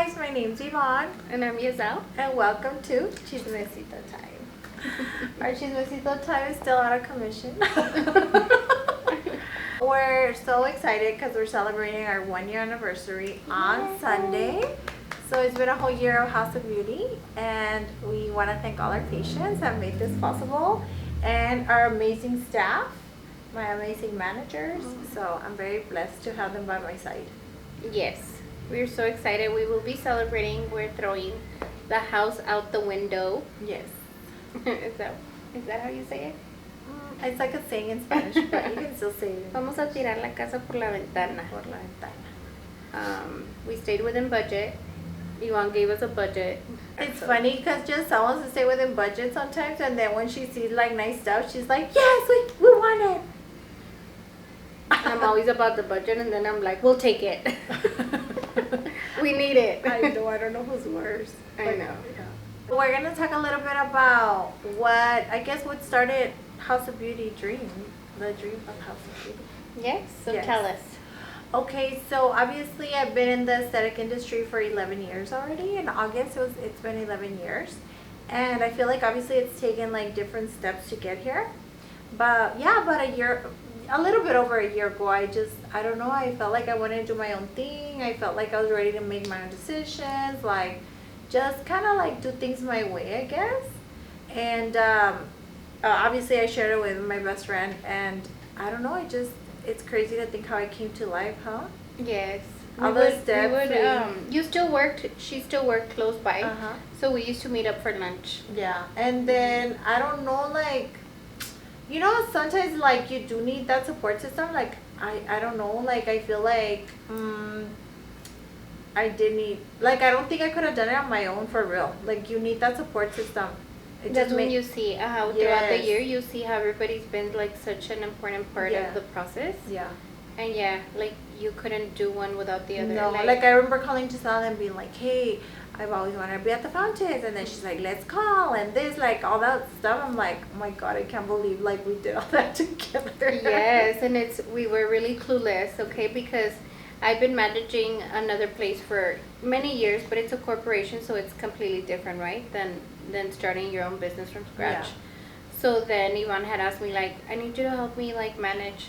guys, my name's Yvonne. And I'm Yazelle. And welcome to Chismecito Time. Our Chismecito Time is still out of commission. We're so excited because we're celebrating our 1-year anniversary on Sunday. So it's been a whole year of House of Beauty, and we want to thank all our patients that made this possible, and our amazing staff, my amazing managers. So I'm very blessed to have them by my side. Yes, we're so excited. We will be celebrating. We're throwing the house out the window. Yes. Is that how you say it? It's like a saying in Spanish, but you can still say it. Vamos a tirar la casa por la ventana. Por la ventana. We stayed within budget. Yvonne gave us a budget. It's funny because just wants to stay within budget sometimes, and then when she sees like nice stuff, she's like, yes, we want it. I'm always about the budget, and then I'm like, we'll take it. We need it. I don't know who's worse. I know. Yeah. We're going to talk a little bit about what started House of Beauty dream. The dream of House of Beauty. Yes, so Yes. tell us. Okay, so obviously I've been in the aesthetic industry for 11 years already. In August, it's been 11 years. And I feel like obviously it's taken like different steps to get here. But yeah, about a little bit over a year ago, I don't know, I felt like I wanted to do my own thing. I felt like I was ready to make my own decisions, like just kind of like do things my way, I guess. And obviously I shared it with my best friend, and I don't know, it's crazy to think how I came to life, huh? Yes. All those steps. You still worked, she still worked close by. Uh-huh. So we used to meet up for lunch. Yeah, and then I don't know, like, sometimes like you do need that support system. Like I don't know, like I feel like I did need, like I don't think I could have done it on my own for real. Like you need that support system. That's when you see how throughout the Yes. year you see how everybody's been like such an important part Yeah. of the process. Yeah. And yeah, like you couldn't do one without the other. No, like I remember calling Giselle and being like, hey, I've always wanted to be at the fountains, and then she's like, let's call, and this, like all that stuff. I'm like, oh my god, I can't believe like we did all that together. Yes, and we were really clueless, okay, because I've been managing another place for many years, but it's a corporation, so it's completely different, right, than starting your own business from scratch. Yeah. So then Yvonne had asked me like, I need you to help me like manage,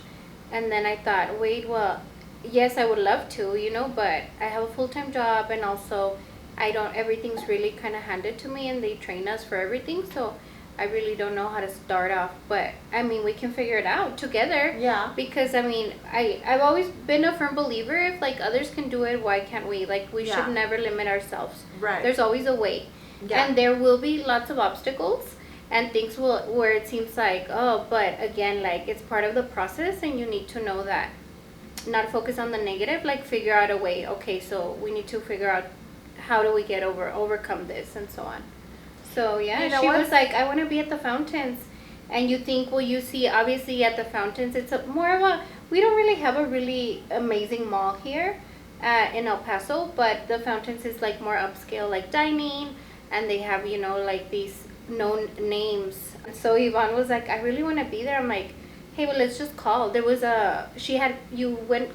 and then I thought, wait, well, yes, I would love to, but I have a full-time job, and also everything's really kind of handed to me, and they train us for everything, so I really don't know how to start off, but I mean, we can figure it out together. Yeah. Because I mean, I've always been a firm believer, if like others can do it, why can't we? Like we should never limit ourselves. Right. There's always a way. Yeah. And there will be lots of obstacles and things where it seems like, oh, but again, like it's part of the process, and you need to know that. Not focus on the negative, like figure out a way. Okay, so we need to figure out how do we get overcome this, and so on. So yeah, she was like, I want to be at the fountains. And you think, well, you see, obviously at the fountains, it's we don't really have a really amazing mall here in El Paso, but the fountains is like more upscale, like dining, and they have, like these known names. So Yvonne was like, I really want to be there. I'm like, hey, well, let's just call. There was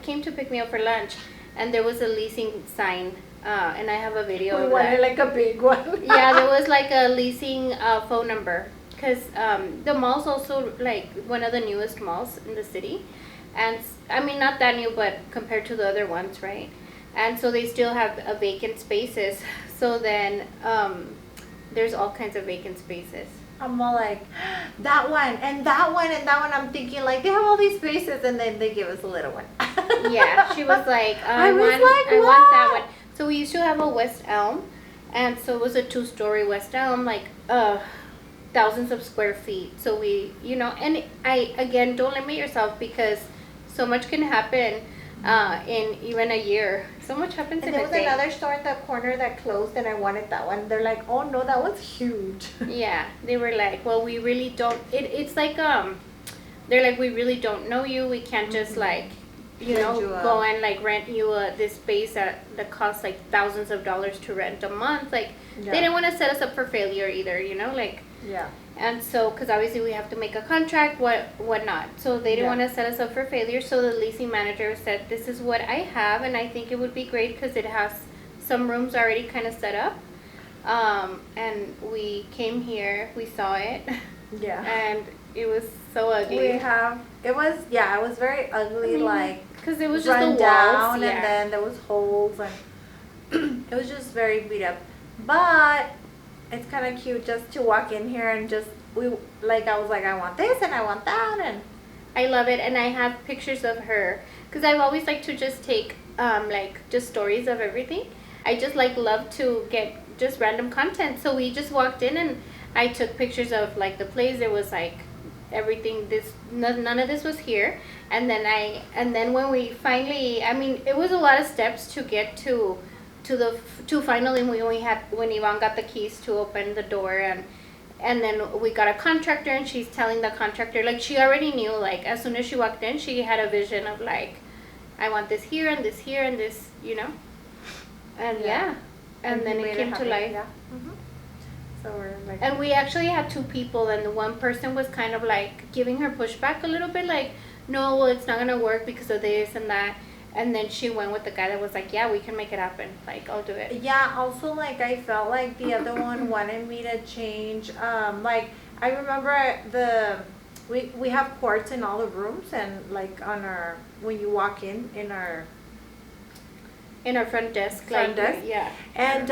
came to pick me up for lunch, and there was a leasing sign. And I have a video of wanted that. like a big one. Yeah, there was like a leasing phone number, because the mall's also like one of the newest malls in the city, and I mean not that new, but compared to the other ones, right? And so they still have vacant spaces. So then there's all kinds of vacant spaces. I'm all like, that one and that one and that one. I'm thinking like they have all these spaces, and then they give us a little one. Yeah, she was like, I want that one. So we used to have a West Elm, and so it was a 2-story West Elm, like thousands of square feet. So we, and again, don't limit yourself, because so much can happen in even a year. So much happens in a day. And there was another store at the corner that closed, and I wanted that one. They're like, oh no, that one's huge. Yeah, they were like, well, we really don't. It's like they're like, we really don't know you. We can't just like. Go and like rent you this space that costs like thousands of dollars to rent a month. Like they didn't want to set us up for failure either, like. Yeah. And so, because obviously we have to make a contract, whatnot. So they didn't want to set us up for failure. So the leasing manager said, this is what I have, and I think it would be great because it has some rooms already kind of set up. And we came here, we saw it. Yeah. And it was so ugly. It was very ugly, because it was just run the walls, down, yeah. and then there was holes, and it was just very beat up. But it's kind of cute just to walk in here and I was like, I want this and I want that, and I love it, and I have pictures of her because I've always liked to just take just stories of everything. I just love to get just random content. So we just walked in and I took pictures of like the place. There was like everything. None of this was here, and then when we finally, it was a lot of steps to get to finally when Yvonne got the keys to open the door, and then we got a contractor, and she's telling the contractor, like, she already knew, like, as soon as she walked in, she had a vision of, like, I want this here and this here and this, and and then it came to life. Yeah. Mm-hmm. So we're like, and we actually had two people, and the one person was kind of like giving her pushback a little bit, like, no, well, it's not gonna work because of this and that. And then she went with the guy that was like, yeah, we can make it happen. Like, I'll do it. Yeah, also, like, I felt like the other one wanted me to change. Like, I remember we have quartz in all the rooms, and, like, when you walk in our front desk. Yeah. And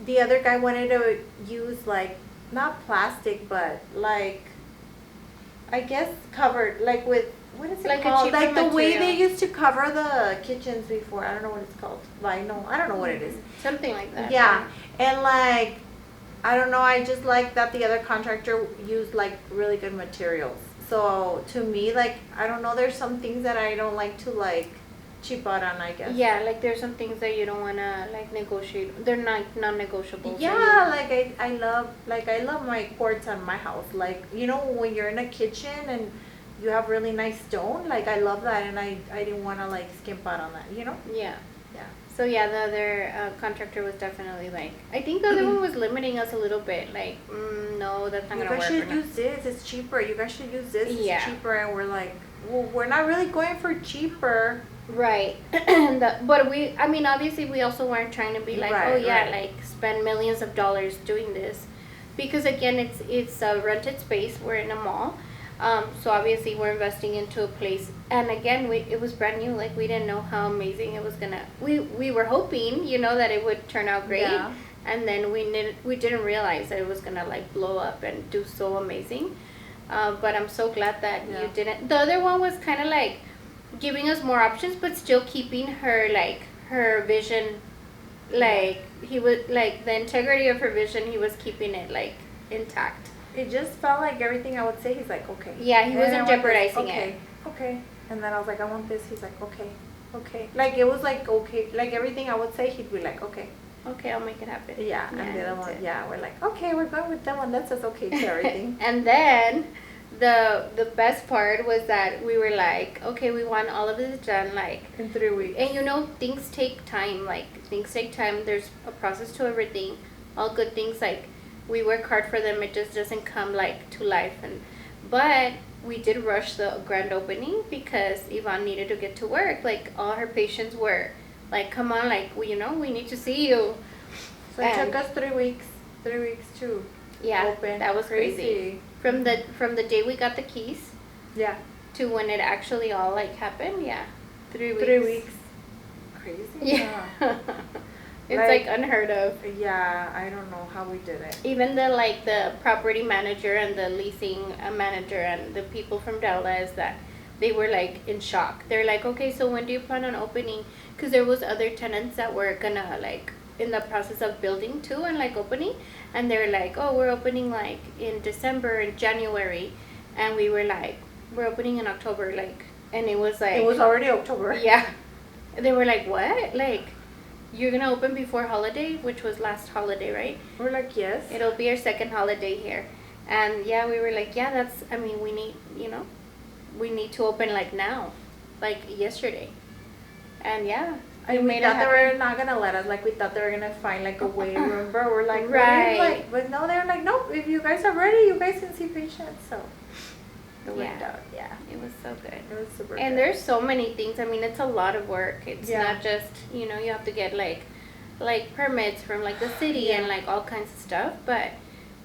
the other guy wanted to use, like, not plastic, but, like, I guess covered, like, with, what is it like called? Like the material. way they used to cover the kitchens before. I don't know what it's called. I don't know what it is. Something like that. Yeah. And, like, I don't know, I just like that the other contractor used, like, really good materials. So to me, like, I don't know, there's some things that I don't like to, like, cheap out on, I guess. Yeah, like, there's some things that you don't want to, like, negotiate. They're not non-negotiable. Yeah, like, I love my quartz on my house. Like, when you're in a kitchen and you have really nice stone, like, I love that, and I didn't want to, like, skimp out on that, Yeah. Yeah. So, yeah, the other contractor was definitely, like, I think the other one was limiting us a little bit. Like, no, that's not going to work. You guys should use this. It's cheaper. You guys should use this. Yeah. It's cheaper. And we're like, well, we're not really going for cheaper. Right. But obviously we also weren't trying to be like, Right. like, spend millions of dollars doing this. Because, again, it's a rented space. We're in a mall. So obviously we're investing into a place, and again, it was brand new. Like, we didn't know how amazing it was gonna. We were hoping, that it would turn out great, Yeah. and then we didn't realize that it was gonna, like, blow up and do so amazing. But I'm so glad that you didn't. The other one was kind of like giving us more options, but still keeping her vision. Like, he was, like, the integrity of her vision. He was keeping it, like, intact. It just felt like everything I would say, he's like, okay. Yeah, he wasn't jeopardizing it. it. Okay. And then I was like, I want this. He's like, okay. Like, it was like, okay. Like, everything I would say, he'd be like, okay. Okay, I'll make it happen. Yeah, and the other one, we're like, okay, we're going with that one. That says okay to everything. And then the best part was that we were like, okay, we want all of this done, like, in 3 weeks. And things take time. There's a process to everything. All good things, like, we work hard for them. It just doesn't come, like, to life. But we did rush the grand opening because Yvonne needed to get to work. Like, all her patients were like, come on, like, we need to see you. So it took us 3 weeks. 3 weeks to open. That was crazy. From the day we got the keys. Yeah. To when it actually all, like, happened. Yeah. 3 weeks. 3 weeks. Crazy. Yeah. It's like unheard of. Yeah, I don't know how we did it. Even the property manager and the leasing manager and the people from Delta, is that they were, like, in shock. They're like, okay, so when do you plan on opening? Because there was other tenants that were gonna, like, in the process of building too and, like, opening, and they're like, oh, we're opening, like, in December and January, and we were like, we're opening in October, like, and it was like, it was already October. Yeah. And they were like, what? Like, you're gonna open before holiday, which was last holiday, right? We're like, yes. It'll be our second holiday here. And yeah, we were like, yeah, we need to open, like, now, like, yesterday. And yeah, and we thought they were not gonna let us. Like, we thought they were gonna find, like, a way. Remember, we're like, right. Like, but no, they're like, nope. If you guys are ready, you guys can see patients. So it worked out. Yeah, it was so good. It was super. And good. There's so many things. I mean, it's a lot of work. It's not just you have to get, like, like permits from like the city Yeah. and like all kinds of stuff, but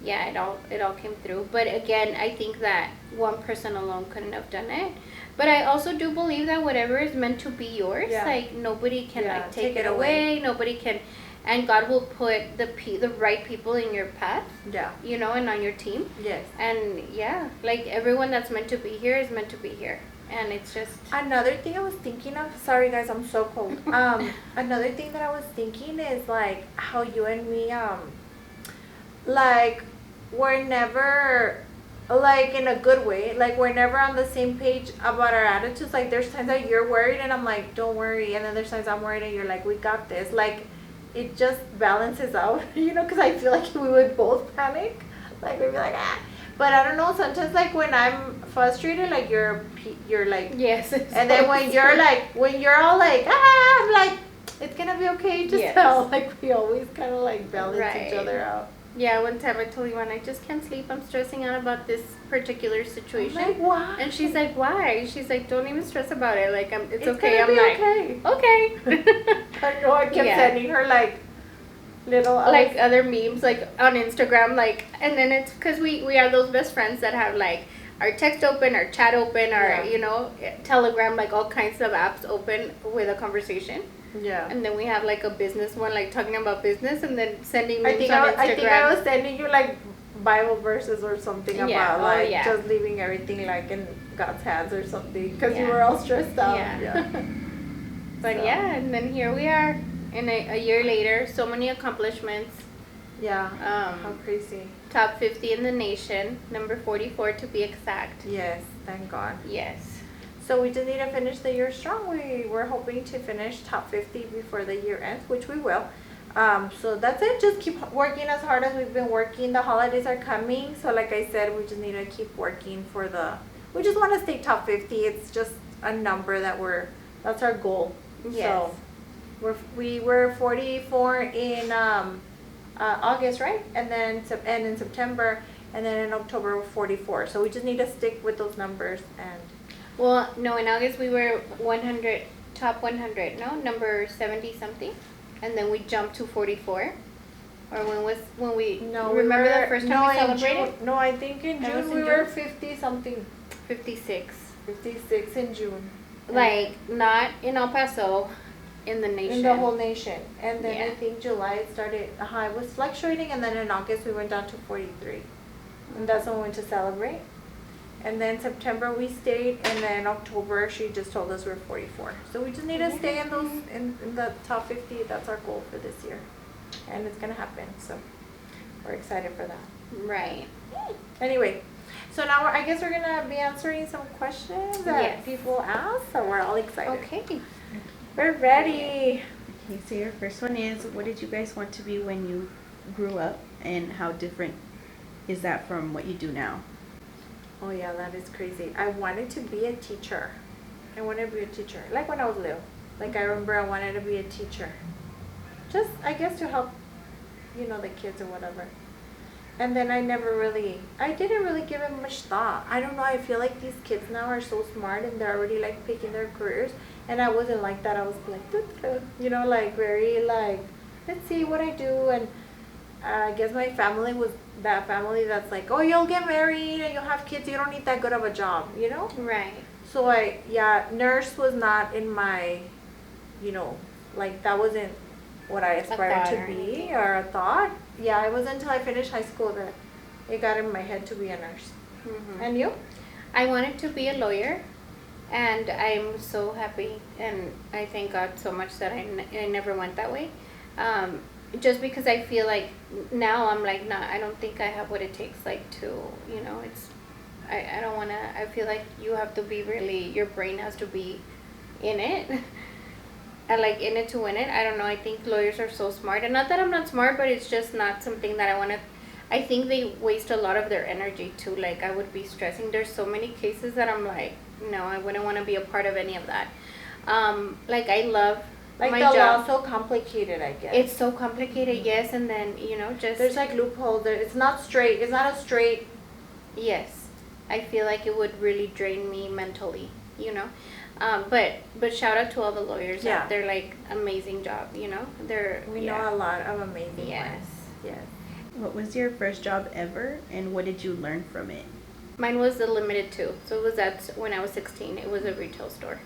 yeah, it all came through. But again, I think that one person alone couldn't have done it. But I also do believe that whatever is meant to be yours, Yeah. like nobody can Yeah, like take it away. Nobody can, and God will put the right people in your path, Yeah. you know, and on your team. Yes. And yeah, like everyone that's meant to be here is meant to be here, and it's just Another thing I was thinking of, sorry guys, I'm so cold. Another thing that I was thinking is like how you and me, like we're never, like in a good way, like we're never on the same page about our attitudes. Like there's times that you're worried and I'm like, don't worry, and then there's times I'm worried and you're like, we got this. Like it just balances out, you know, because I feel like we would both panic, like we'd be like, ah. But I don't know, sometimes like when I'm frustrated, like you're like, yes. and then when you're all like, ah, I'm like, it's gonna be okay, just Yes. tell. Like we always kind of like balance Right. each other out. Yeah, one time I told Iwan, I just can't sleep. I'm stressing out about this particular situation. I'm like, why? And she's like, why? She's like, don't even stress about it. Like, it's okay. gonna I'm be like, okay. okay. I know, I kept Yeah. sending her like little like other memes, like on Instagram, like, and then it's because we are those best friends that have like our text open, our chat open, our, Yeah. you know, Telegram, like all kinds of apps open with a conversation. yeah. And then we have like a business one, like talking about business, and then sending memes I think on Instagram. I think I was sending you like Bible verses or something Yeah, about oh, like yeah. just leaving everything like in God's hands or something because you Yeah. were all stressed out. Yeah. But So. yeah, and then here we are, and a year later, so many accomplishments. Yeah. How Um, crazy. top 50 in the nation, number 44 to be exact. Yes, thank God. Yes. So we just need to finish the year strong. We're hoping to finish top 50 before the year ends, which we will. So that's it. Just keep working as hard as we've been working. The holidays are coming, so like I said, we just need to keep working for we just want to stay top 50. It's just a number that's our goal. Yes. So we were 44 in August, right? And then and in September, and then in October we're 44. So we just need to stick with those numbers and. Well, no, in August we were 100, top 100, no? Number 70 something. And then we jumped to 44. Or when we remember the first time we celebrated? No, I think in That was June in we were June? 50 something. 56. 56 in June. Like, not in El Paso, in the nation. In the whole nation. And then Yeah. I think July it started, it was fluctuating, and then in August we went down to 43. And that's when we went to celebrate. And then September we stayed, and then October she just told us we're 44. So we just need to stay in those in the top 50. That's our goal for this year, and it's gonna happen. So we're excited for that. Right. Anyway, so now I guess we're gonna be answering some questions that Yes. people ask. So we're all excited. Okay. We're ready. Okay, so your first one is, what did you guys want to be when you grew up, and how different is that from what you do now? Oh yeah, that is crazy. I wanted to be a teacher. I wanted to be a teacher. Like when I was little. Like I remember I wanted to be a teacher. Just, I guess, to help, the kids or whatever. And then I didn't really give it much thought. I don't know, I feel like these kids now are so smart and they're already like picking their careers. And I wasn't like that. I was like, like very like, let's see what I do. And I guess my family was that family that's like, oh, you'll get married and you'll have kids. You don't need that good of a job, Right. So nurse was not in my, like that wasn't what I aspired to be or a thought. Yeah, it wasn't until I finished high school that it got in my head to be a nurse. Mm-hmm. And you? I wanted to be a lawyer, and I'm so happy, and I thank God so much that I never went that way. Just because I feel like now I'm like, I don't think I have what it takes, like to, I don't want to, I feel like you have to be really, your brain has to be in it. And like in it to win it. I don't know, I think lawyers are so smart, and not that I'm not smart, but it's just not something that I want to. I think they waste a lot of their energy too. Like I would be stressing. There's so many cases that I'm like, no, I wouldn't want to be a part of any of that. Like I love Like my the job. law's so complicated, I guess. It's so complicated, yes, and then just There's like loopholes. It's not straight. It's not a straight. yes. I feel like it would really drain me mentally, But shout out to all the lawyers Yeah. out there, like amazing job, you know. We yeah. know a lot of amazing Yes. ones. Yes. What was your first job ever, and what did you learn from it? Mine was the limited too. So it was when I was 16. It was a retail store.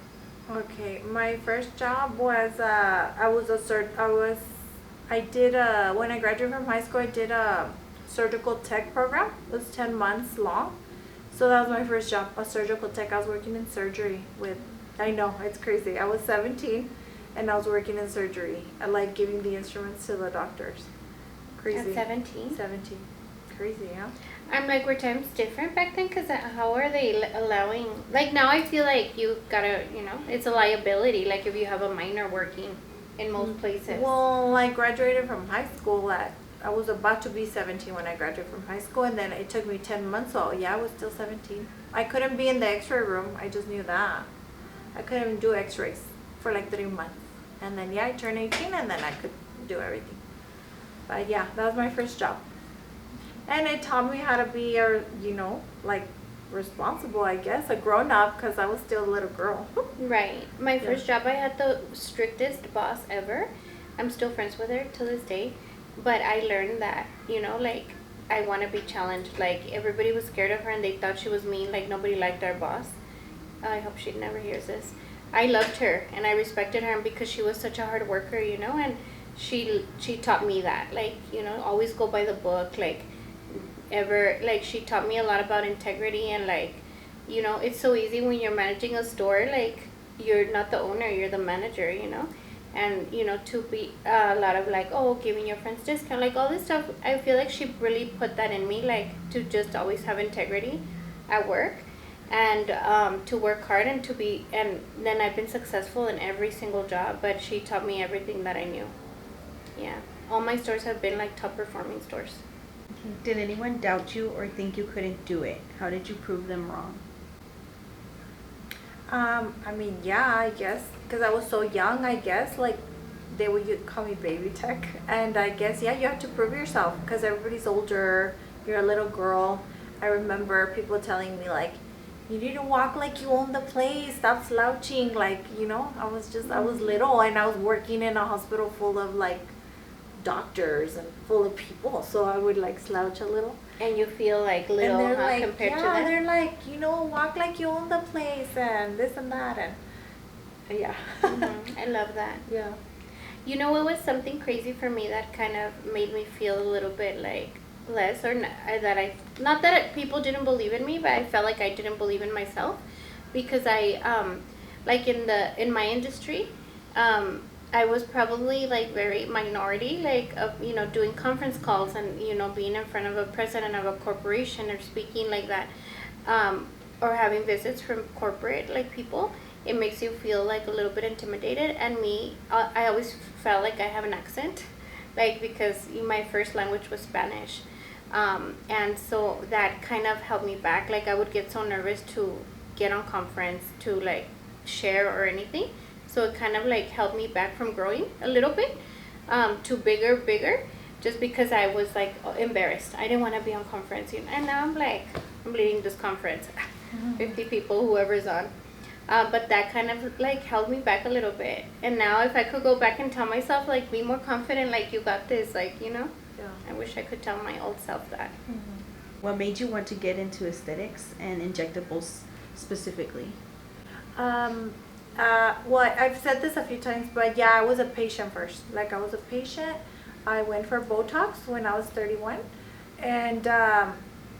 Okay, my first job was when I graduated from high school, I did a surgical tech program. It was 10 months long. So that was my first job, a surgical tech. I was working in surgery I know, it's crazy. I was 17 and I was working in surgery. I like giving the instruments to the doctors. Crazy. At 17? 17. Crazy, yeah? I'm like, were times different back then? Because how are they allowing, like now I feel like you gotta, you know, it's a liability, like if you have a minor working in most places. Well, I graduated from high school I was about to be 17 when I graduated from high school, and then it took me 10 months, so yeah, I was still 17. I couldn't be in the x-ray room, I just knew that. I couldn't do x-rays for like 3 months. And then, yeah, I turned 18, and then I could do everything. But yeah, that was my first job. And it taught me how to be, like, responsible, I guess, a grown-up, because I was still a little girl. Right. My first job, I had the strictest boss ever. I'm still friends with her to this day. But I learned that, you know, like, I want to be challenged. Like, everybody was scared of her and they thought she was mean. Like, nobody liked our boss. I hope she never hears this. I loved her and I respected her because she was such a hard worker, you know, and she taught me that. Like, you know, always go by the book. Like, she taught me a lot about integrity and, like, you know, it's so easy when you're managing a store. Like, you're not the owner, you're the manager, you know. And, you know, to be a lot of like, oh, giving your friends discount, like all this stuff, I feel like she really put that in me, like to just always have integrity at work and to work hard and then I've been successful in every single job, but she taught me everything that I knew. Yeah. All my stores have been like top performing stores. Okay. Did anyone doubt you or think you couldn't do it? How did you prove them wrong? I mean, yeah, I guess, because I was so young, I guess, like, they would call me baby tech, and I guess, yeah, you have to prove yourself, because everybody's older, you're a little girl. I remember people telling me, like, you need to walk like you own the place, stop slouching, like, you know, I was little, and I was working in a hospital full of, like, doctors and full of people, so I would, like, slouch a little. And you feel like little, and they're like, compared to yeah, them? they're like, you know, walk like you own the place and this and that, and yeah. I love that. Yeah. You know, it was something crazy for me that kind of made me feel a little bit like less, or not that people didn't believe in me, but I felt like I didn't believe in myself, because I like in my industry, I was probably like very minority, like of, you know, doing conference calls and, you know, being in front of a president of a corporation or speaking like that, or having visits from corporate like people. It makes you feel like a little bit intimidated. And I always felt like I have an accent, like, because my first language was Spanish, and so that kind of held me back. Like, I would get so nervous to get on conference, to like share or anything. So it kind of like held me back from growing a little bit, to bigger, just because I was like embarrassed. I didn't want to be on conference, you know? And now I'm like, I'm leading this conference, 50 people, whoever's on. But that kind of like held me back a little bit. And now if I could go back and tell myself, like, be more confident, like, you got this, like, you know, Yeah. I wish I could tell my old self that. What made you want to get into aesthetics and injectables specifically? Well, I've said this a few times, but yeah, I was a patient first. Like, I was a patient. I went for Botox when I was 31. And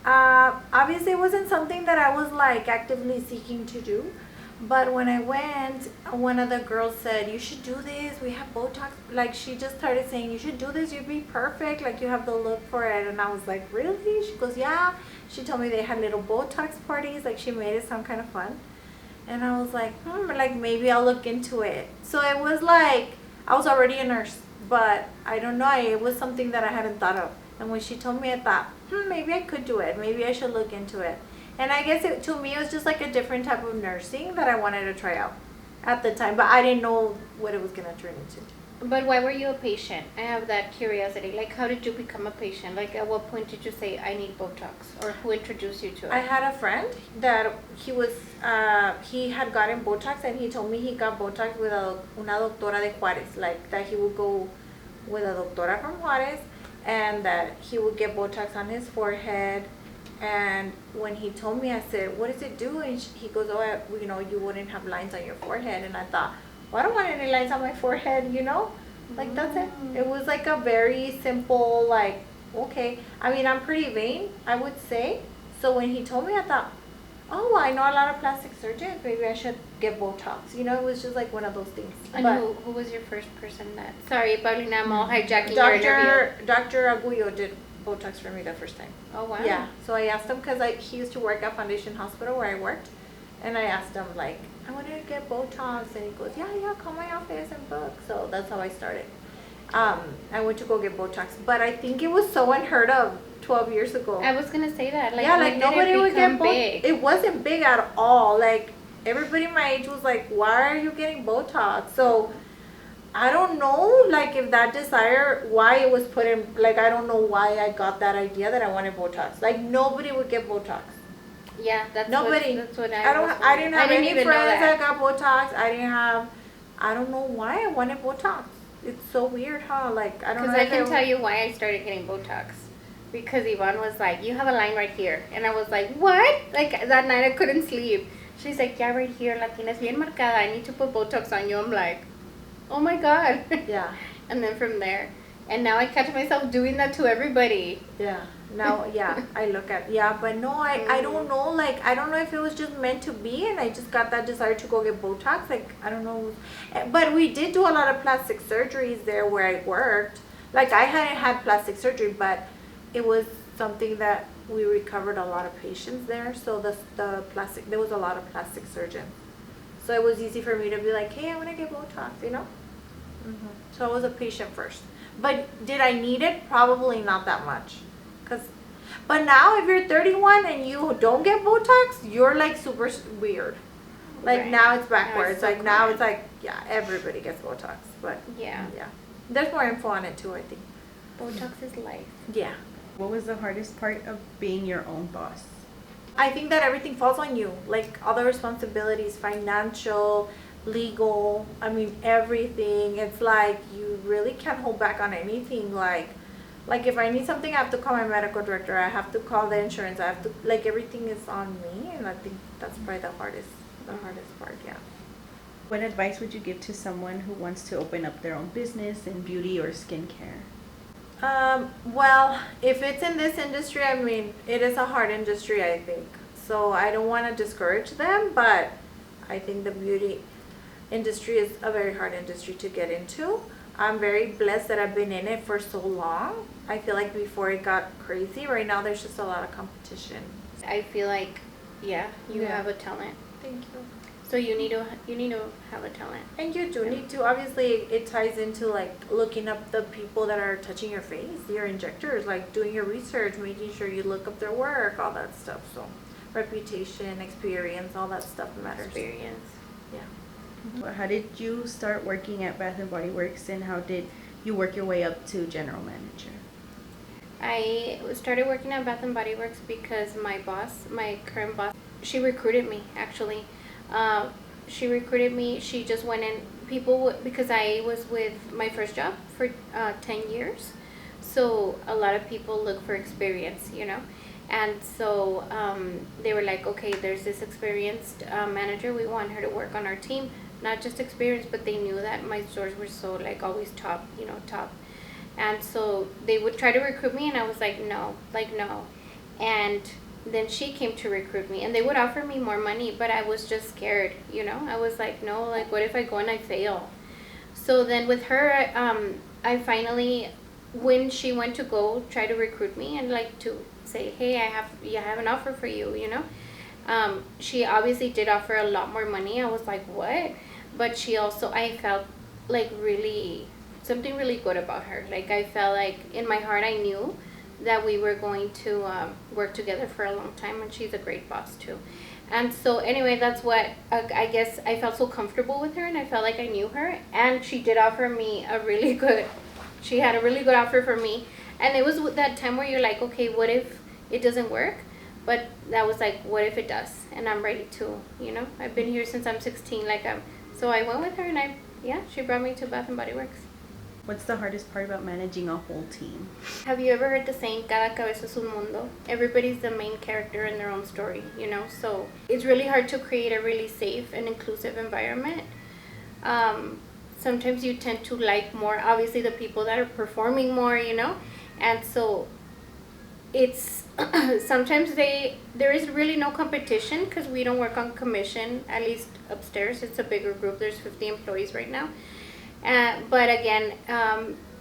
obviously it wasn't something that I was like actively seeking to do. But when I went, one of the girls said, you should do this. We have Botox. Like, she just started saying, you should do this. You'd be perfect. Like, you have the look for it. And I was like, really? She goes, yeah. She told me they had little Botox parties. Like, she made it sound kind of fun. And I was like, like, maybe I'll look into it. So it was like, I was already a nurse, but I don't know, it was something that I hadn't thought of. And when she told me, I thought, maybe I could do it. Maybe I should look into it. And I guess to me, it was just like a different type of nursing that I wanted to try out at the time. But I didn't know what it was going to turn into. But why were you a patient? I have that curiosity. Like, how did you become a patient? Like, at what point did you say, I need Botox? Or who introduced you to it? I had a friend that he had gotten Botox, and he told me he got Botox with una doctora de Juárez, like that he would go with a doctora from Juárez, and that he would get Botox on his forehead. And when he told me, I said, what does it do? And he goes, oh, you wouldn't have lines on your forehead. And I thought, well, I don't want any lines on my forehead, Like, that's it. It was like a very simple, like, okay. I mean, I'm pretty vain, I would say. So when he told me, I thought, oh, I know a lot of plastic surgeons. Maybe I should get Botox. It was just like one of those things. And but who was your first person that... Sorry, Paulina, I'm all hijacking your interview. Dr. Aguyo did Botox for me the first time. Oh, wow. Yeah. So I asked him, because he used to work at Foundation Hospital where I worked. And I asked him, like, I wanted to get Botox. And he goes, yeah, call my office and book. So that's how I started. I went to go get Botox. But I think it was so unheard of 12 years ago. I was going to say that. Like, yeah, like nobody would get big? It wasn't big at all. Like, everybody my age was like, why are you getting Botox? So I don't know, like, if that desire, why it was put in, like, I don't know why I got that idea that I wanted Botox. Like, nobody would get Botox. Yeah, that's nobody. That's what I didn't have any even friends that got Botox. I don't know why I wanted Botox. It's so weird, huh? Like, I don't know. Because I can tell you why I started getting Botox. Because Yvonne was like, you have a line right here. And I was like, what? Like, that night I couldn't sleep. She's like, yeah, right here. La tienes bien marcada. I need to put Botox on you. I'm like, oh my God. Yeah. And then from there. And now I catch myself doing that to everybody. Yeah. Now, yeah, I look at, but no, I don't know, like, I don't know if it was just meant to be, and I just got that desire to go get Botox, like, I don't know, but we did do a lot of plastic surgeries there where I worked. Like, I hadn't had plastic surgery, but it was something that we recovered a lot of patients there, so there was a lot of plastic surgeons. So it was easy for me to be like, hey, I want to get Botox, So I was a patient first. But did I need it? Probably not that much. But now if you're 31 and you don't get Botox, you're like super weird. Like Right. now it's backwards. Now it's so Like now common. it's like, everybody gets Botox. But Yeah. there's more info on it too, I think. Botox is life. Yeah. What was the hardest part of being your own boss? I think that everything falls on you. Like all the responsibilities, financial, legal, I mean everything. It's like you really can't hold back on anything. Like if I need something, I have to call my medical director. I have to call the insurance. I have to, like, everything is on me, and I think that's probably the hardest part. Yeah. What advice would you give to someone who wants to open up their own business in beauty or skincare? Well, if it's in this industry, I mean, it is a hard industry, I think. So I don't want to discourage them, but I think the beauty industry is a very hard industry to get into. I'm very blessed that I've been in it for so long. I feel like before it got crazy, right now there's just a lot of competition. I feel like, you have a talent. Thank you. So you need to have a talent. And you do need to, obviously it ties into like looking up the people that are touching your face, your injectors, like doing your research, making sure you look up their work, all that stuff. So reputation, experience, all that stuff matters. Experience. Yeah. How did you start working at Bath and Body Works, and how did you work your way up to general manager? I started working at Bath and Body Works because my current boss, she recruited me actually. She recruited me. She just went in. Because I was with my first job for 10 years, so a lot of people look for experience, And so they were like, okay, there's this experienced manager. We want her to work on our team. Not just experience, but they knew that my stores were so like always top. And so they would try to recruit me, and I was like, no. And then she came to recruit me, and they would offer me more money, but I was just scared, I was like, no, like, what if I go and I fail? So then with her, I finally, when she went to go try to recruit me and like to say, hey, I have an offer for you, she obviously did offer a lot more money. I was like, what? But she also, I felt like something really good about her. Like I felt like in my heart I knew that we were going to work together for a long time, and she's a great boss too. And so anyway, that's what I guess I felt so comfortable with her, and I felt like I knew her, and she did offer me she had a really good offer for me, and it was that time where you're like, okay, what if it doesn't work? But that was like, what if it does? And I'm ready to, I've been here since I'm 16, so I went with her, and she brought me to Bath and Body Works. What's the hardest part about managing a whole team? Have you ever heard the saying, cada cabeza es un mundo? Everybody's the main character in their own story, So it's really hard to create a really safe and inclusive environment. Sometimes you tend to like more, obviously, the people that are performing more, And so it's, sometimes there is really no competition because we don't work on commission, at least upstairs. It's a bigger group. There's 50 employees right now. But again,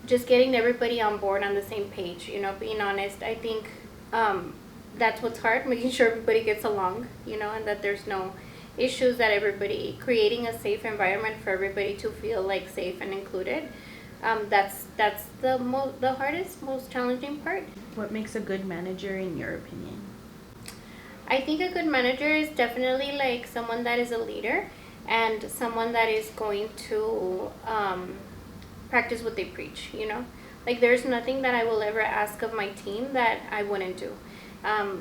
just getting everybody on board on the same page, being honest, I think that's what's hard, making sure everybody gets along, and that there's no issues, that creating a safe environment for everybody to feel like safe and included. That's the hardest, most challenging part. What makes a good manager in your opinion? I think a good manager is definitely like someone that is a leader, and someone that is going to practice what they preach, Like there's nothing that I will ever ask of my team that I wouldn't do.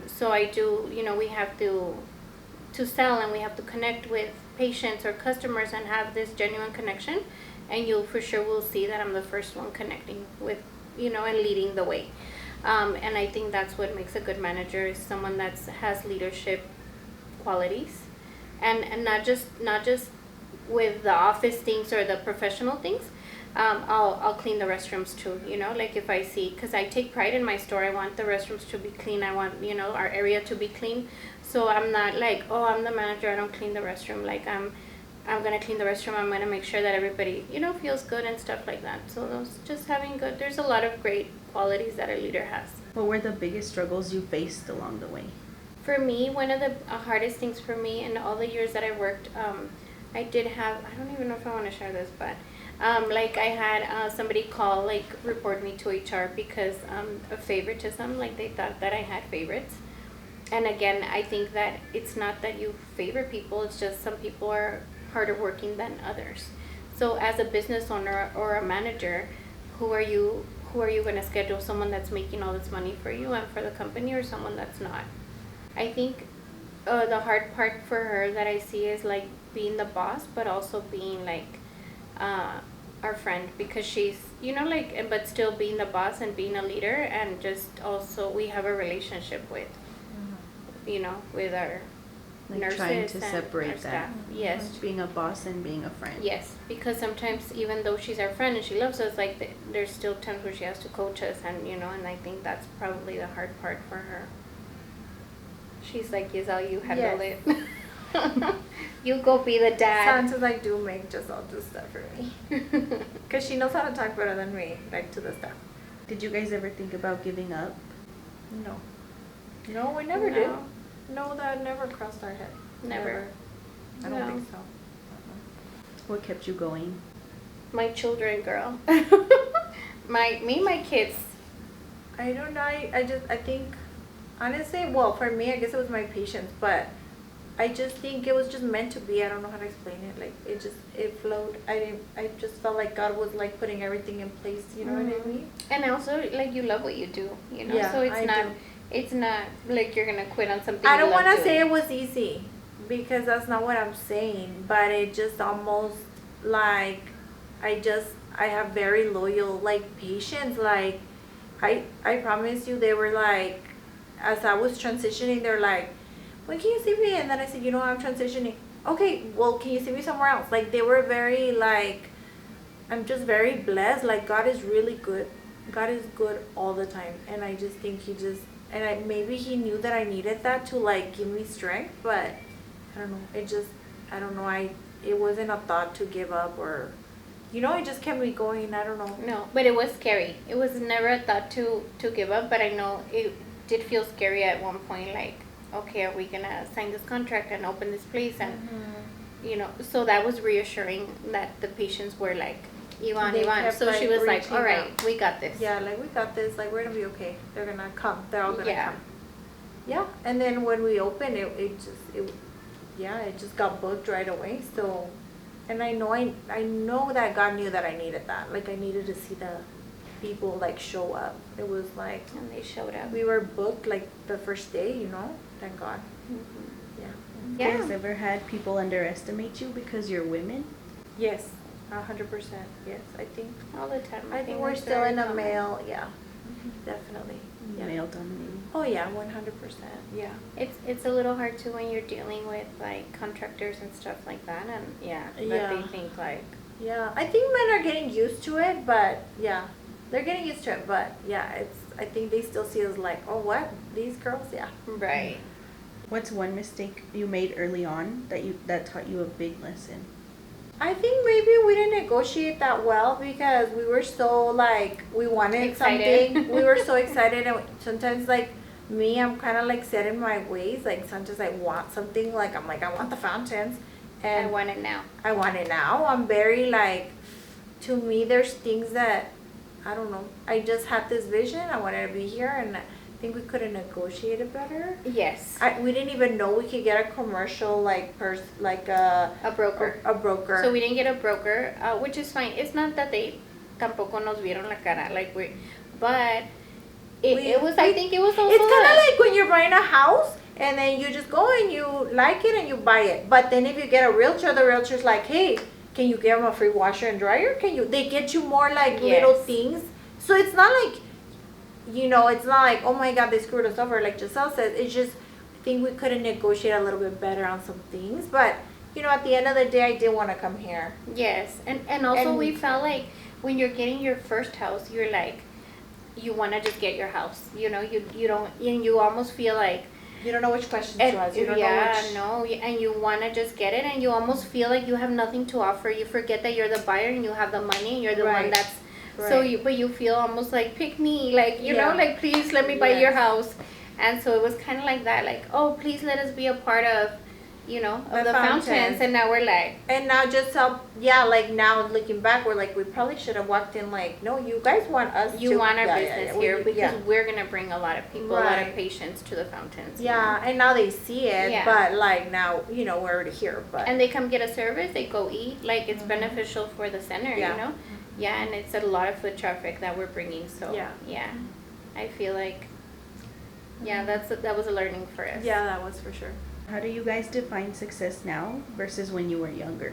So I do, we have to sell, and we have to connect with patients or customers and have this genuine connection. And you'll for sure will see that I'm the first one connecting with, and leading the way. And I think that's what makes a good manager, is someone that has leadership qualities. And not just with the office things or the professional things. I'll clean the restrooms too, like if I see, because I take pride in my store. I want the restrooms to be clean. I want, our area to be clean. So I'm not like, oh, I'm the manager, I don't clean the restroom. Like I'm going to clean the restroom. I'm going to make sure that everybody, feels good and stuff like that. So those, just having good, there's a lot of great qualities that a leader has. What were the biggest struggles you faced along the way? For me, one of the hardest things for me in all the years that I worked, I did have, I don't even know if I want to share this, but like I had somebody call, report me to HR because of favoritism. Like they thought that I had favorites. And again, I think that it's not that you favor people, it's just some people are harder working than others. So as a business owner or a manager, who are you going to schedule? Someone that's making all this money for you and for the company, or someone that's not? I think the hard part for her that I see is like being the boss, but also being like our friend, because she's, but still being the boss and being a leader, and just also we have a relationship with, with our nurses, trying to and separate our that. staff. Yes. Being a boss and being a friend. Yes, because sometimes even though she's our friend and she loves us, there's still times where she has to coach us, and and I think that's probably the hard part for her. She's like, Giselle, you handle it. You go be the dad. Sometimes I do make Giselle do stuff for me. Because she knows how to talk better than me, to the staff. Did you guys ever think about giving up? No. No, we never did. No, that never crossed our head. Never. I don't think so. What kept you going? My children, girl. my kids. I don't know. I think, honestly, well, for me, I guess it was my patience, but I just think it was just meant to be. I don't know how to explain it. Like, it flowed. I just felt like God was like putting everything in place, you know what I mean? And also, like, you love what you do, Yeah, so it's not like you're gonna quit on something. I don't want to say it was easy, because that's not what I'm saying, but it just almost like I have very loyal patients. Like I promise you, they were like, as I was transitioning, they're like, when can you see me? And then I said, I'm transitioning. Okay, well, can you see me somewhere else? Like, they were very I'm just very blessed. Like, God is really good. God is good all the time, and I just think maybe he knew that I needed that to give me strength, but I don't know. I don't know. It wasn't a thought to give up, or, it just kept me going. I don't know. No, but it was scary. It was never a thought to give up, but I know it did feel scary at one point. Like, okay, are we gonna sign this contract and open this place? And so that was reassuring that the patients were like, Ivan. So she was like, all right, we got this. Yeah, we got this. We're gonna be okay. They're gonna come. They're all gonna Yeah. come. Yeah, and then when we opened, yeah, it just got booked right away. So, and I know that God knew that I needed that. Like, I needed to see the people like show up. It was like, And they showed up. we were booked like the first day, you know. Thank God. Mm-hmm. Yeah. You guys ever had people underestimate you because you're women? Yes. 100%. Yes, I think. All the time. I think we're that's still very in a common. male. Yeah. Definitely. Yeah. Male dominated. Oh yeah, 100%. Yeah. It's a little hard too when you're dealing with like contractors and stuff like that, and Yeah. that they think like Yeah, I think men are getting used to it, but yeah, they're getting used to it. But yeah, I think they still see us like, oh, what, these girls? Yeah. right. What's one mistake you made early on that taught you a big lesson? I think maybe we didn't negotiate that well because we were so like we wanted Excited. something. We were so excited, and sometimes like me, I'm kind of like set in my ways. Like sometimes I want something. Like I'm like I want the fountains, and I want it now. I want it now. I'm very like, to me, there's things that, I don't know. I just had this vision. I wanted to be here, and I think we could have negotiated better. Yes. We didn't even know we could get a commercial like A broker. a broker. So we didn't get a broker, which is fine. It's not that they tampoco nos vieron la cara, like but it was. I think it was also. It's kind of like when you're buying a house and then you just go and you like it and you buy it. But then if you get a realtor, the realtor's like, hey, can you give them a free washer and dryer? They get you more like little Yes. things. So it's not like, you know, it's not like, oh my God, they screwed us over. Like Giselle said, it's just, I think we could have negotiated a little bit better on some things. But, you know, at the end of the day, I did want to come here. Yes, and also And- we felt like when you're getting your first house, you're like, you want to just get your house. You know, you don't, and you almost feel like. You don't know which questions to And, ask. You don't know which. and you want to just get it, and you almost feel like you have nothing to offer. You forget that you're the buyer and you have the money and you're the one Right. that's. So Right. but you feel almost like, pick me, like, you Yeah. know, like, please let me buy your Yes. house. And so it was kind of like that, like, oh, please let us be a part of, you know, of the fountains. And now we're like, And now just like now looking back, we're like, we probably should have walked in like, no, you guys want us you to. want our Yeah, business yeah, here we- because yeah. we're going to bring a lot of people, a lot of Right. patients to the fountains. you Yeah, and now they see it, Yeah. but like now, you know, we're already here. But And they come get a service, they go eat, like it's beneficial for the center, Yeah. you know? Yeah, and it's a lot of foot traffic that we're bringing, so Yeah. I feel like, that was a learning for us. yeah, that was for sure. How do you guys define success now versus when you were younger?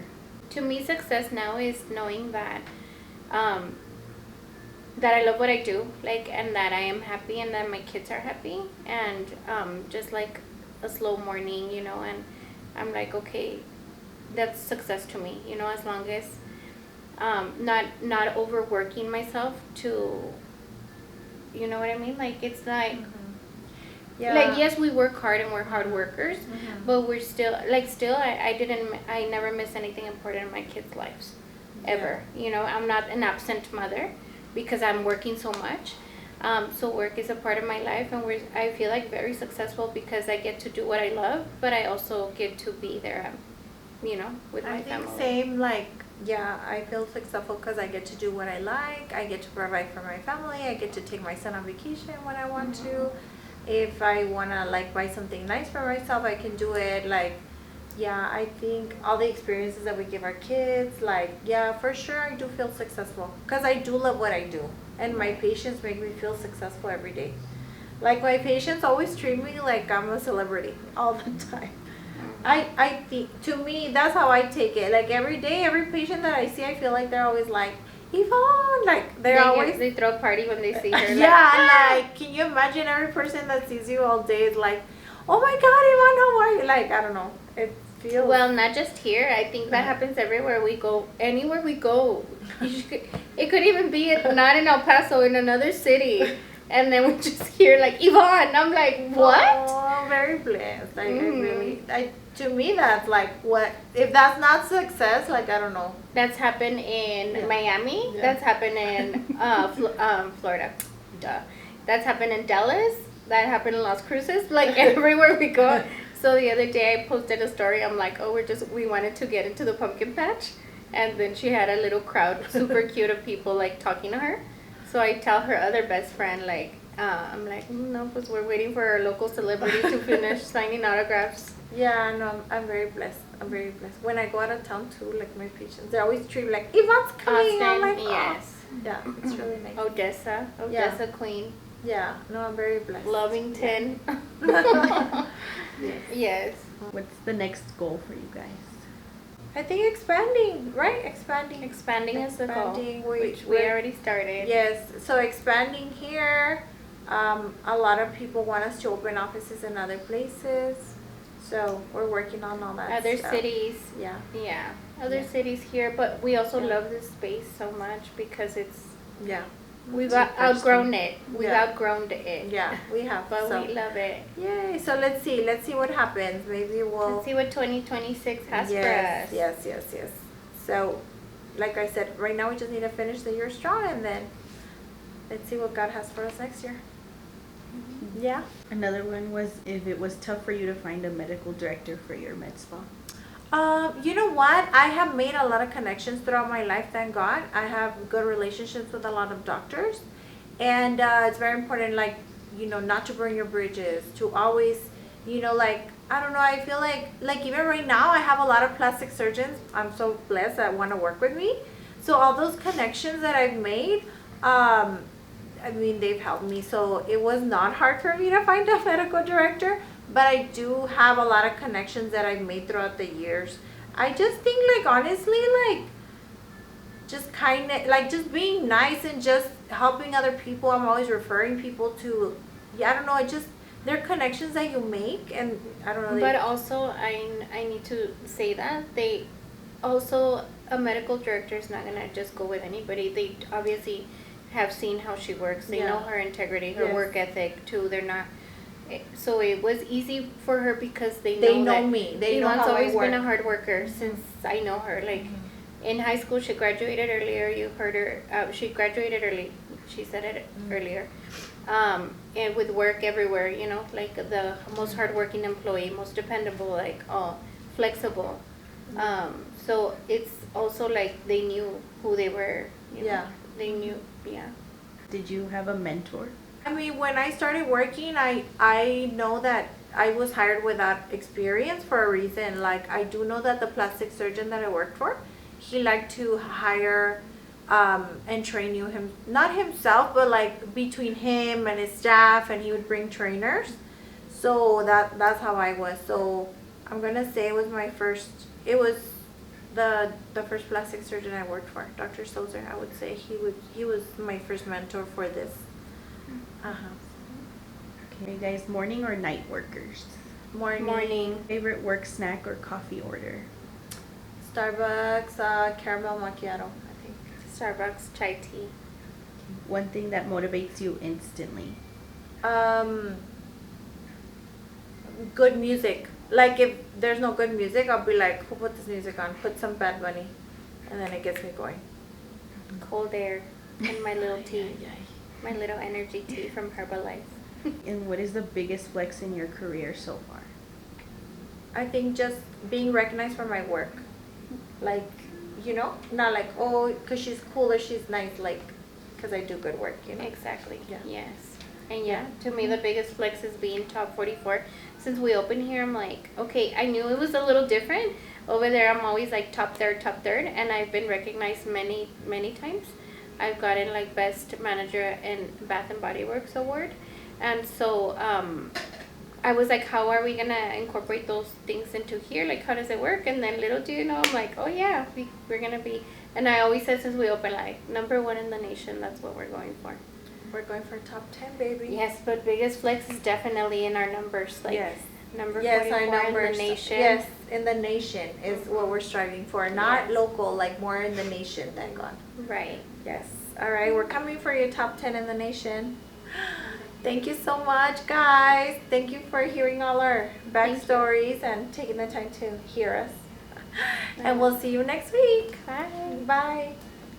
To me, success now is knowing that, that I love what I do, like, and that I am happy and that my kids are happy, and just like a slow morning, you know, and I'm like, okay, that's success to me, you know, as long as not overworking myself to, you know what I mean? Like, it's like, Yeah. like, yes, we work hard and we're hard workers, but we're still, like, I never miss anything important in my kids' lives, ever. You know, I'm not an absent mother because I'm working so much. So work is a part of my life, and I feel like very successful because I get to do what I love, but I also get to be there, you know, with my I think family. same, like, yeah, I feel successful because I get to do what I like. I get to provide for my family. I get to take my son on vacation when I want to. If I want to, like, buy something nice for myself, I can do it. Like, yeah, I think all the experiences that we give our kids, like, yeah, for sure I do feel successful because I do love what I do. And my patients make me feel successful every day. Like, my patients always treat me like I'm a celebrity all the time. I think, to me, that's how I take it. Like, every day, every patient that I see, I feel like they're always like, Yvonne, like, They throw a party when they see her. yeah, like, can you imagine every person that sees you all day is like, oh my God, Yvonne, how are you? Like, I don't know. It feels. Well, not just here. I think that happens everywhere we go. Anywhere we go. It could even be not in El Paso, in another city. And then we just hear like, Yvonne. I'm like, what? Oh, I'm very blessed. I really, to me, that's like, what, if that's not success, like, I don't know. That's happened in Miami. Yeah. That's happened in Florida. Duh. That's happened in Dallas. That happened in Las Cruces. Like, everywhere we go. So the other day I posted a story. I'm like, oh, we wanted to get into the pumpkin patch. And then she had a little crowd, super cute, of people like talking to her. So I tell her other best friend, like, I'm like, no, pues we're waiting for our local celebrity to finish signing autographs. Yeah, no, I'm very blessed. I'm very blessed. When I go out of town too, like my patients, they always treat me like, Yvonne's coming. I'm like, oh. Yes. Yeah, it's really nice. Odessa Yeah. Queen. Yeah, no, I'm very blessed. Lovington. Yes. What's the next goal for you guys? I think expanding, right? Expanding. Expanding is the goal, Expanding, which we already started. Yes, so expanding here. A lot of people want us to open offices in other places. So we're working on all that Other stuff. cities. Yeah. Yeah. Other Yeah. cities here, but we also Yeah. love this space so much because it's Yeah. we've Too outgrown it. We've Yeah. outgrown it. Yeah, we have. But so. we love it. Yay. So let's see what happens. Maybe we'll Let's see what 2026 has for yes, us. yes. So like I said, right now we just need to finish the year strong and then let's see what God has for us next year. Yeah. Another one was if it was tough for you to find a medical director for your med spa. You know what? I have made a lot of connections throughout my life, thank God. I have good relationships with a lot of doctors. And it's very important, like, not to burn your bridges, to always, like, I don't know, I feel like even right now, I have a lot of plastic surgeons. I'm so blessed that want to work with me. So all those connections that I've made, I mean, they've helped me. So it was not hard for me to find a medical director. But I do have a lot of connections that I've made throughout the years. I just think, like, honestly, like, just kind of, like, just being nice and just helping other people. I'm always referring people to, I don't know, they're connections that you make, and I don't know. But also, I need to say that a medical director is not gonna just go with anybody. They obviously have seen how she works. They know her integrity, her work ethic too. They're not. So it was easy for her because they know that me. They know Yvonne's how I always work. been a hard worker since I know her. Like in high school, she graduated earlier. You heard her. She graduated early. She said it earlier. And with work everywhere, like the most hardworking employee, most dependable, like flexible. So it's also like they knew who they were. They knew. Yeah. Did you have a mentor? I mean, when I started working, I know that I was hired without experience for a reason. Like, I do know that the plastic surgeon that I worked for, he liked to hire and train not himself, but like between him and his staff, and he would bring trainers. So that's how I was. So I'm gonna say it was the first plastic surgeon I worked for, Dr. Sozer. I would say he was my first mentor for this. Okay, guys, morning or night workers? Morning. Favorite work snack or coffee order? Starbucks, caramel macchiato, I think. Starbucks chai tea. One thing that motivates you instantly? Good music. Like, if there's no good music, I'll be like, who put this music on? Put some Bad Bunny. And then it gets me going. Cold air and my little tea. My little energy tea from Herbalife. And what is the biggest flex in your career so far? I think just being recognized for my work. Like, not like, oh, because she's cool or she's nice, like, because I do good work, Exactly. Yeah. Yes. And to me, the biggest flex is being top 44. Since we opened here, I'm like, okay, I knew it was a little different. Over there, I'm always like top third, and I've been recognized many, many times. I've gotten like Best Manager in Bath and Body Works award. And so I was like, how are we going to incorporate those things into here? Like, how does it work? And then little do you know, I'm like, oh yeah, we're going to be. And I always said since we opened, like, #1 in the nation, that's what we're going for. We're going for top 10, baby. Yes, but biggest flex is definitely in our numbers. Like, Yes. Number Yes, 44 our numbers. in the nation. Yes, in the nation is what we're striving for. Not local, like more in the nation, thank God. Right. Yes. All right, we're coming for your top 10 in the nation. Thank you so much, guys. Thank you for hearing all our backstories and taking the time to hear us. And we'll see you next week. Bye. Bye.